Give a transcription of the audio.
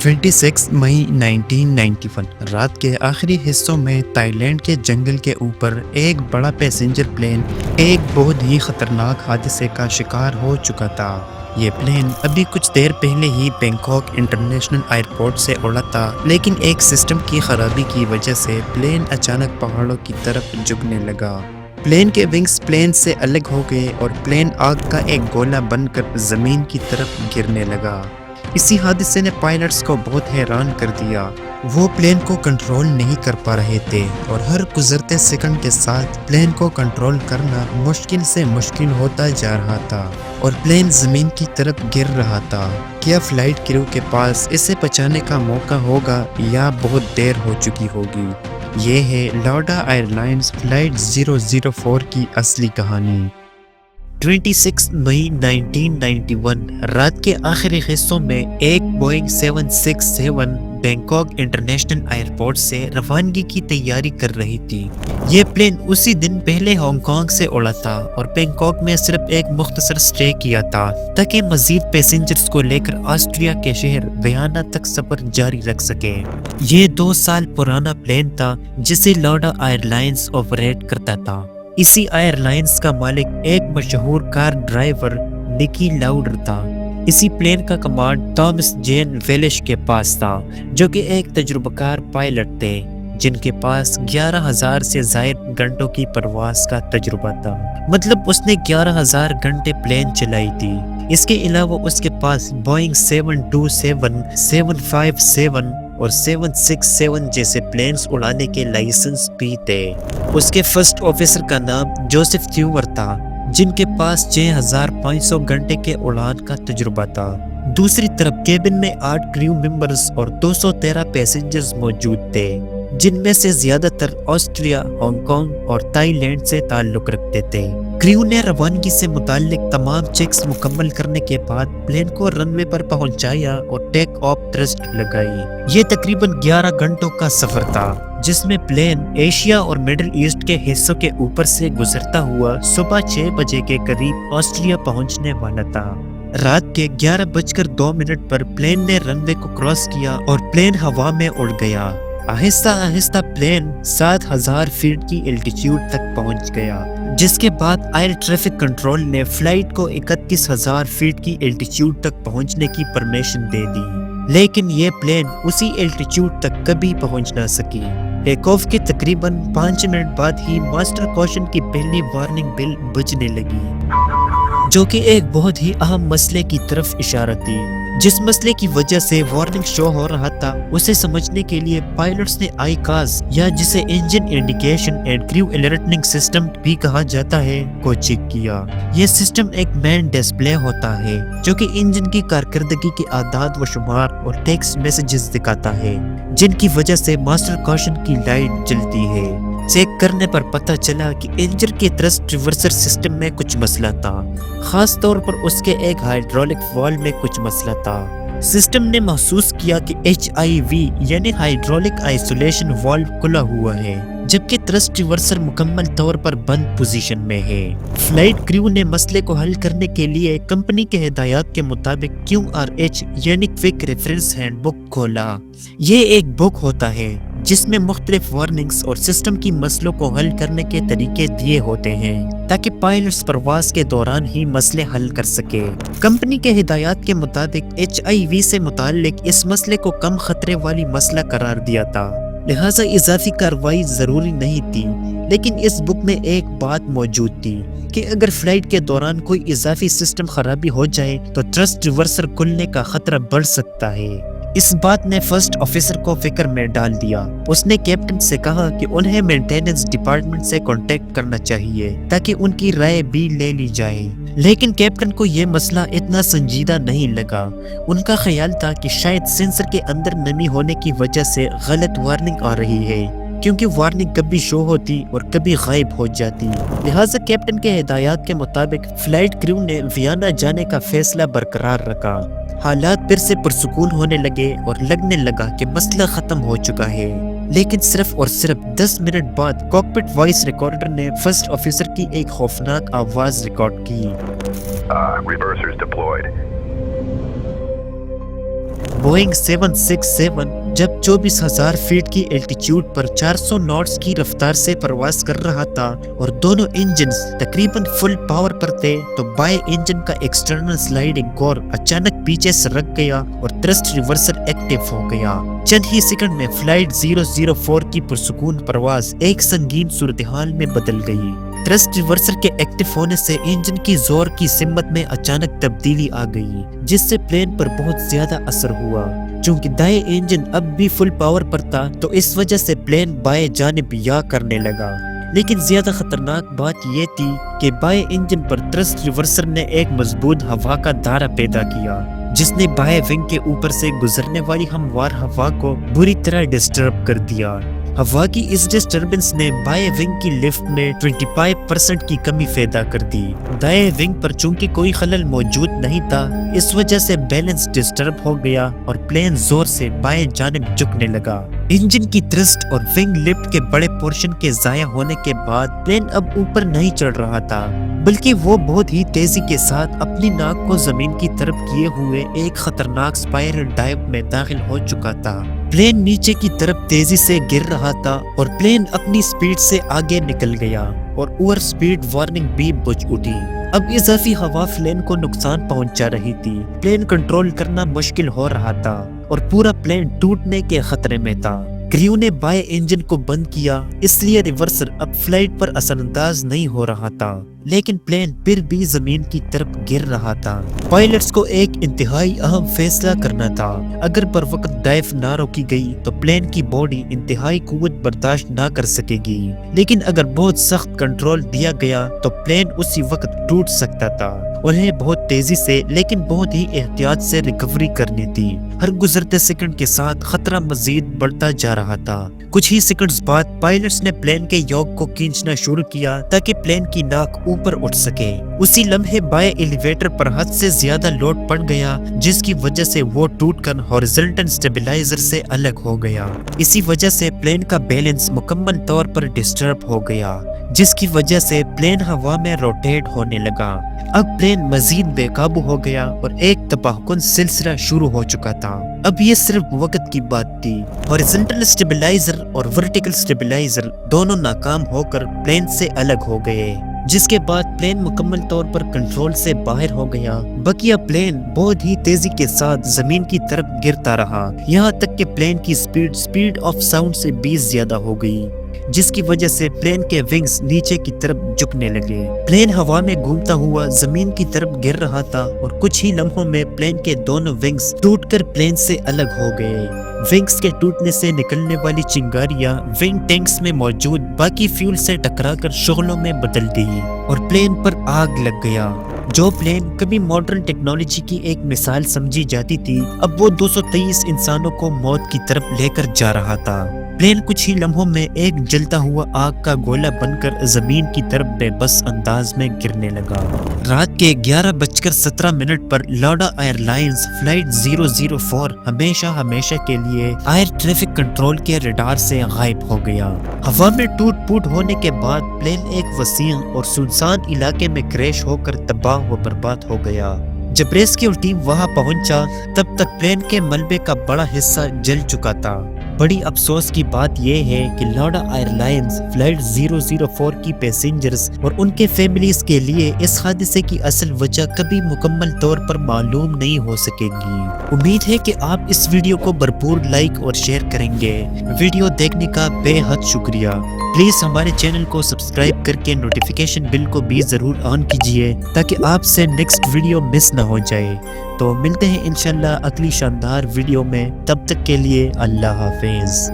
26 मई 1991 रात के आखिरी हिस्सों में थाईलैंड के जंगल के ऊपर एक बड़ा पैसेंजर प्लेन एक बहुत ही खतरनाक हादसे का शिकार हो चुका था। ये प्लेन अभी कुछ देर पहले ही बैंकॉक इंटरनेशनल एयरपोर्ट से उड़ा था, लेकिन एक सिस्टम की खराबी की वजह से प्लेन अचानक पहाड़ों की तरफ झुकने लगा। प्लेन के विंग्स प्लेन से अलग हो गए और प्लेन आग का एक गोला बनकर जमीन की तरफ गिरने लगा। इसी हादसे ने पायलट्स को बहुत हैरान कर दिया। वो प्लेन को कंट्रोल नहीं कर पा रहे थे और हर गुजरते सेकंड के साथ प्लेन को कंट्रोल करना मुश्किल से मुश्किल होता जा रहा था और प्लेन जमीन की तरफ गिर रहा था। क्या फ्लाइट क्रू के पास इसे बचाने का मौका होगा या बहुत देर हो चुकी होगी? ये है लौडा एयरलाइंस फ्लाइट 004 की असली कहानी। 26 मई 1991 रात के आखिरी हिस्सों में एक बोइंग 767 बैंकॉक इंटरनेशनल एयरपोर्ट से रवानगी की तैयारी कर रही थी। ये प्लेन उसी दिन पहले हांगकांग से उड़ा था और बैंकॉक में सिर्फ एक मुख्तसर स्टे किया था ताकि मजीद पैसेंजर्स को लेकर ऑस्ट्रिया के शहर वियना तक सफर जारी रख सके। ये 2 साल पुराना प्लेन था जिसे लौडा एयरलाइंस ऑपरेट करता था। इसी एयरलाइंस का मालिक एक मशहूर कार ड्राइवर निकी लाउडर था। इसी प्लेन का कमांड थॉमस जेन वेलिश के पास था, जो कि एक तजुर्बाकार पायलट थे जिनके पास 11,000 से ज्यादा घंटों की परवाज का तजुर्बा था। मतलब उसने 11,000 घंटे प्लेन चलाई थी। इसके अलावा उसके पास बोइंग 727, 757 और 767 जैसे प्लेन्स उड़ाने के लाइसेंस भी थे। उसके फर्स्ट ऑफिसर का नाम जोसेफ ट्यूवर था, जिनके पास 6,500 घंटे के उड़ान का तजुर्बा था। दूसरी तरफ केबिन में 8 क्रू मेंबर्स और 213 पैसेंजर्स मौजूद थे, जिनमें से ज्यादातर ऑस्ट्रिया, हांगकांग और थाईलैंड से ताल्लुक रखते थे। क्रू ने रवानगी से मुताल्लिक तमाम चेक्स मुकम्मल करने के बाद प्लेन को रनवे पर पहुंचाया और टेक ऑफ थ्रस्ट लगाई। ये तकरीबन 11 घंटों का सफर था, जिसमें प्लेन एशिया और मिडिल ईस्ट के हिस्सों के ऊपर से गुजरता हुआ सुबह 6 बजे के करीब ऑस्ट्रिया पहुंचने वाला था। रात के 11:02 पर प्लेन ने रनवे को क्रॉस किया और प्लेन हवा में उड़ गया। आहिस्ता आहिस्ता प्लेन 7,000 फीट की एल्टीट्यूड तक पहुंच गया, जिसके बाद एयर ट्रैफिक कंट्रोल ने फ्लाइट को 31,000 फीट की एल्टीट्यूड तक पहुंचने की परमिशन दे दी। लेकिन ये प्लेन उसी एल्टीट्यूड तक कभी पहुंच ना सकी। टेक ऑफ के तकरीबन 5 मिनट बाद ही मास्टर कॉशन की पहली वार्निंग बेल बजने लगी, जो कि एक बहुत ही अहम मसले की तरफ इशारा थी। जिस मसले की वजह से वार्निंग शो हो रहा था, उसे समझने के लिए पायलट्स ने आईकास, या जिसे engine indication and crew alerting system भी कहा जाता है, को चेक किया। यह सिस्टम एक मैन डिस्प्ले होता है जो कि इंजन की कारकर्दगी के आदाद व शुमार और टेक्स्ट मैसेजेस दिखाता है, जिनकी वजह से मास्टर कॉशन की लाइट जलती है। चेक करने पर पता चला कि इंजन के थ्रस्ट रिवर्सर सिस्टम में कुछ मसला था, खास तौर पर उसके एक हाइड्रोलिक वाल्व में कुछ मसला था। सिस्टम ने महसूस किया कि HIV यानी हाइड्रोलिक आइसोलेशन वाल्व खुला हुआ है, जबकि थ्रस्ट रिवर्सर मुकम्मल तौर पर बंद पोजीशन में है। फ्लाइट क्रू ने मसले को हल करने के लिए कंपनी के हिदायत के मुताबिक QRH यानी क्विक रेफरेंस हैंडबुक खोला। ये एक बुक होता है जिसमें मुख्तलिफ वार्निंग्स और सिस्टम की मसलों को हल करने के तरीके दिए होते हैं, ताकि पायलट्स परवाज के दौरान ही मसले हल कर सके। कंपनी के हिदायत के मुताबिक HIV से मुताल्लिक इस मसले को कम खतरे वाली मसला करार दिया था, लिहाजा इजाफी कार्रवाई जरूरी नहीं थी। लेकिन इस बुक में एक बात मौजूद थी कि अगर फ्लाइट के दौरान कोई इजाफी सिस्टम खराबी हो जाए तो थ्रस्ट रिवर्सर खुलने का खतरा बढ़ सकता है। इस बात ने फर्स्ट ऑफिसर को फिक्र में डाल दिया। उसने कैप्टन से कहा कि उन्हें मेंटेनेंस डिपार्टमेंट से कांटेक्ट करना चाहिए ताकि उनकी राय भी ले ली जाए। लेकिन कैप्टन को यह मसला इतना संजीदा नहीं लगा। उनका ख्याल था कि शायद सेंसर के अंदर नमी होने की वजह से गलत वार्निंग आ रही है, क्योंकि वार्निंग कभी शो होती और कभी गायब हो जाती। लिहाजा कैप्टन के हिदायत के मुताबिक फ्लाइट क्रू ने वियना जाने का फैसला बरकरार रखा। हालात फिर से पुरसुकून होने लगे और लगने लगा कि मसला खत्म हो चुका है। लेकिन सिर्फ और सिर्फ 10 मिनट बाद कॉकपिट वॉइस रिकॉर्डर ने फर्स्ट ऑफिसर की एक खौफनाक आवाज रिकॉर्ड की। بوئنگ 767 جب 24,000 فیٹ کی الٹیچیوڈ پر 400 ناٹس کی رفتار سے پرواز کر رہا تھا اور دونوں انجنز تقریباً فل پاور پر تھے تو بائیں انجن کا ایکسٹرنل سلائیڈنگ کور اچانک پیچھے سرک گیا اور تھرسٹ ریورسر ایکٹیو ہو گیا۔ چند ہی سیکنڈ میں فلائٹ 004 کی پرسکون پرواز ایک سنگین صورتحال میں بدل گئی۔ تھرسٹ ریورسر کے ایکٹیو ہونے سے انجن کی زور کی سمت میں اچانک تبدیلی آ گئی جس سے پلین پر بہت زیادہ اثر ہوا۔ چونکہ دائیں انجن اب بھی فل پاور پر تھا تو اس وجہ سے پلین بائیں جانب یا کرنے لگا، لیکن زیادہ خطرناک بات یہ تھی کہ بائیں انجن پر تھرسٹ ریورسر نے ایک مضبوط ہوا کا دائرہ پیدا کیا جس نے بائیں ونگ کے اوپر سے گزرنے والی ہموار ہوا کو بری طرح ڈسٹرب کر دیا۔ ہوا کی اس ڈسٹربنس نے بائیں ونگ کی لفٹ میں 25% کی کمی پیدا کر دی۔ دائیں ونگ پر چونکہ کوئی خلل موجود نہیں تھا اس وجہ سے بیلنس ڈسٹرب ہو گیا اور پلین زور سے بائیں جانب جھکنے لگا۔ انجن کی تھرسٹ اور ونگ لفٹ کے بڑے پورشن کے ضائع ہونے کے بعد پلین اب اوپر نہیں چڑھ رہا تھا بلکہ وہ بہت ہی تیزی کے ساتھ اپنی ناک کو زمین کی طرف کیے ہوئے ایک خطرناک اسپائرل ڈائیو میں داخل ہو چکا تھا۔ پلین نیچے کی طرف تیزی سے گر رہا تھا اور پلین اپنی سپیڈ سے آگے نکل گیا اور اوور سپیڈ وارننگ بھی بج اٹھی۔ اب اضافی ہوا پلین کو نقصان پہنچا رہی تھی، پلین کنٹرول کرنا مشکل ہو رہا تھا اور پورا پلین ٹوٹنے کے خطرے میں تھا۔ کریو نے بائیں انجن کو بند کیا اس لیے ریورسر اب فلائٹ پر اثر انداز نہیں ہو رہا تھا، لیکن پلین پھر بھی زمین کی طرف گر رہا تھا۔ پائلٹس کو ایک انتہائی اہم فیصلہ کرنا تھا۔ اگر پر وقت ڈائیو نہ روکی گئی تو پلین کی باڈی انتہائی قوت برداشت نہ کر سکے گی، لیکن اگر بہت سخت کنٹرول دیا گیا تو پلین اسی وقت ٹوٹ سکتا تھا۔ انہیں بہت تیزی سے لیکن بہت ہی احتیاط سے ریکوری کرنی تھی۔ ہر گزرتے سیکنڈ کے ساتھ خطرہ مزید بڑھتا جا رہا تھا۔ کچھ ہی سیکنڈز بعد پائلٹس نے پلین کے یوک کو کھینچنا شروع کیا تاکہ پلین کی ناک اوپر اٹھ سکے۔ اسی لمحے بائیں ایلیویٹر پر حد سے زیادہ لوڈ پڑ گیا جس کی وجہ سے وہ ٹوٹ کر ہاریزونٹل سٹیبلائزر سے الگ ہو گیا۔ اسی وجہ سے پلین کا بیلنس مکمل طور پر ڈسٹرب ہو گیا جس کی وجہ سے پلین ہوا میں روٹیٹ ہونے لگا۔ اب پلین مزید بے قابو ہو گیا اور ایک تباہ کن سلسلہ شروع ہو چکا تھا۔ اب یہ صرف وقت کی بات تھی۔ ہاریزونٹل سٹیبلائزر اور ورٹیکل سٹیبلائزر دونوں ناکام ہو کر پلین سے الگ ہو گئے، جس کے بعد پلین مکمل طور پر کنٹرول سے باہر ہو گیا۔ بقیہ پلین بہت ہی تیزی کے ساتھ زمین کی طرف گرتا رہا، یہاں تک کہ پلین کی سپیڈ آف ساؤنڈ سے 20 زیادہ ہو گئی، جس کی وجہ سے پلین کے ونگز نیچے کی طرف جھکنے لگے۔ پلین ہوا میں گھومتا ہوا زمین کی طرف گر رہا تھا اور کچھ ہی لمحوں میں پلین کے دونوں ونگز ٹوٹ کر پلین سے الگ ہو گئے۔ ونگز کے ٹوٹنے سے نکلنے والی چنگاریاں ونگ ٹینکس میں موجود باقی فیول سے ٹکرا کر شعلوں میں بدل گئی اور پلین پر آگ لگ گیا۔ جو پلین کبھی ماڈرن ٹیکنالوجی کی ایک مثال سمجھی جاتی تھی اب وہ 223 انسانوں کو موت کی طرف لے کر جا رہا تھا۔ پلین کچھ ہی لمحوں میں ایک جلتا ہوا آگ کا گولا بن کر زمین کی طرف بے بس انداز میں گرنے لگا۔ رات کے 11:17 پر لاڈا ایئر لائنز فلائٹ 004 ہمیشہ کے لیے ایئر ٹریفک کنٹرول کے ریڈار سے غائب ہو گیا۔ ہوا میں ٹوٹ پوٹ ہونے کے بعد پلین ایک وسیع اور سنسان علاقے میں کریش ہو کر تباہ و برباد ہو گیا۔ جب ریسکیو ٹیم وہاں پہنچا تب تک پلین کے ملبے کا بڑا حصہ جل چکا تھا۔ بڑی افسوس کی بات یہ ہے کہ لاڈا ایئر لائنز فلائٹ 004 کی پیسنجرز اور ان کے فیملیز کے لیے اس حادثے کی اصل وجہ کبھی مکمل طور پر معلوم نہیں ہو سکے گی۔ امید ہے کہ آپ اس ویڈیو کو بھرپور لائک اور شیئر کریں گے۔ ویڈیو دیکھنے کا بے حد شکریہ۔ پلیز ہمارے چینل کو سبسکرائب کر کے نوٹیفیکیشن بیل کو بھی ضرور آن کیجیے تاکہ آپ سے نیکسٹ ویڈیو مس نہ ہو جائے۔ تو ملتے ہیں انشاءاللہ اگلی شاندار ویڈیو میں، تب تک کے لیے اللہ حافظ۔